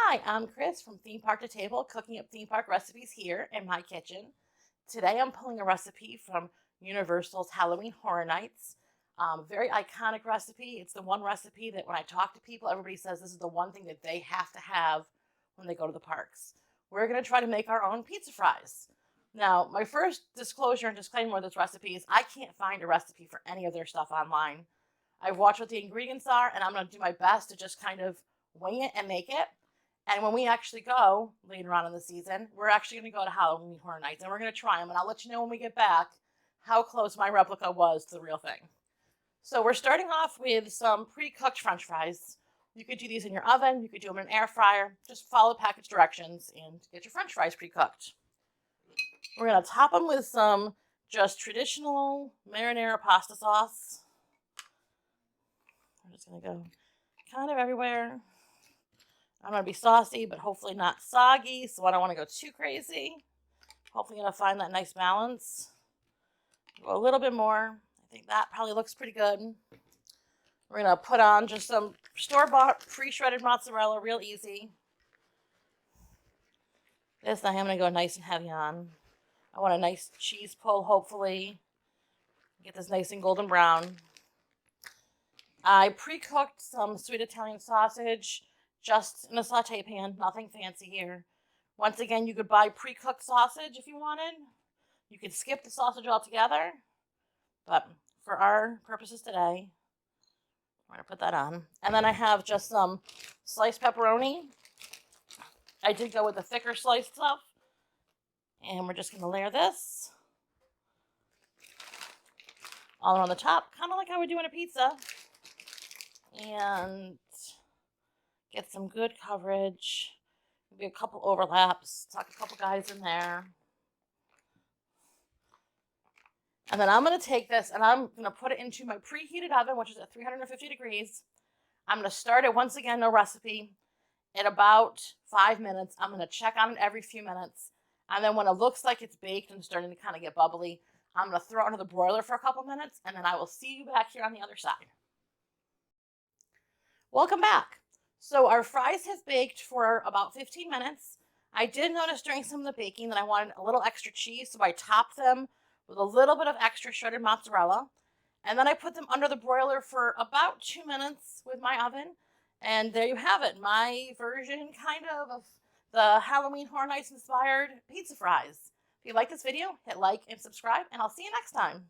Hi, I'm Kris from Theme Park to Table, cooking up theme park recipes here in my kitchen. Today I'm pulling a recipe from Universal's Halloween Horror Nights. Very iconic recipe. It's the one recipe that when I talk to people, everybody says this is the one thing that they have to have when they go to the parks. We're going to try to make our own pizza fries. Now, my first disclosure and disclaimer with this recipe is I can't find a recipe for any of their stuff online. I've watched what the ingredients are, and I'm going to do my best to just kind of wing it and make it. And when we actually go later on in the season, we're actually going to go to Halloween Horror Nights and we're going to try them. And I'll let you know when we get back how close my replica was to the real thing. So we're starting off with some pre-cooked French fries. You could do these in your oven. You could do them in an air fryer. Just follow package directions and get your French fries pre-cooked. We're going to top them with some just traditional marinara pasta sauce. I'm just going to go kind of everywhere. I'm going to be saucy, but hopefully not soggy, so I don't want to go too crazy. Hopefully going to find that nice balance. Go a little bit more. I think that probably looks pretty good. We're going to put on just some store-bought pre-shredded mozzarella, real easy. This I am going to go nice and heavy on. I want a nice cheese pull, hopefully. Get this nice and golden brown. I pre-cooked some sweet Italian sausage, just in a saute pan, nothing fancy here. Once again, you could buy pre-cooked sausage if you wanted. You could skip the sausage altogether. But for our purposes today, we're going to put that on. And then I have just some sliced pepperoni. I did go with the thicker sliced stuff. And we're just going to layer this all around the top, kind of like I would do in a pizza. And get some good coverage. Maybe a couple overlaps. Tuck a couple guys in there. And then I'm going to take this and I'm going to put it into my preheated oven, which is at 350 degrees. I'm going to start it once again, no recipe, at about 5 minutes. I'm going to check on it every few minutes. And then when it looks like it's baked and starting to kind of get bubbly, I'm going to throw it into the broiler for a couple minutes. And then I will see you back here on the other side. Welcome back. So our fries have baked for about 15 minutes. I did notice during some of the baking that I wanted a little extra cheese, so I topped them with a little bit of extra shredded mozzarella. And then I put them under the broiler for about 2 minutes with my oven. And there you have it, my version kind of the Halloween Horror Nights inspired pizza fries. If you like this video, hit like and subscribe, and I'll see you next time.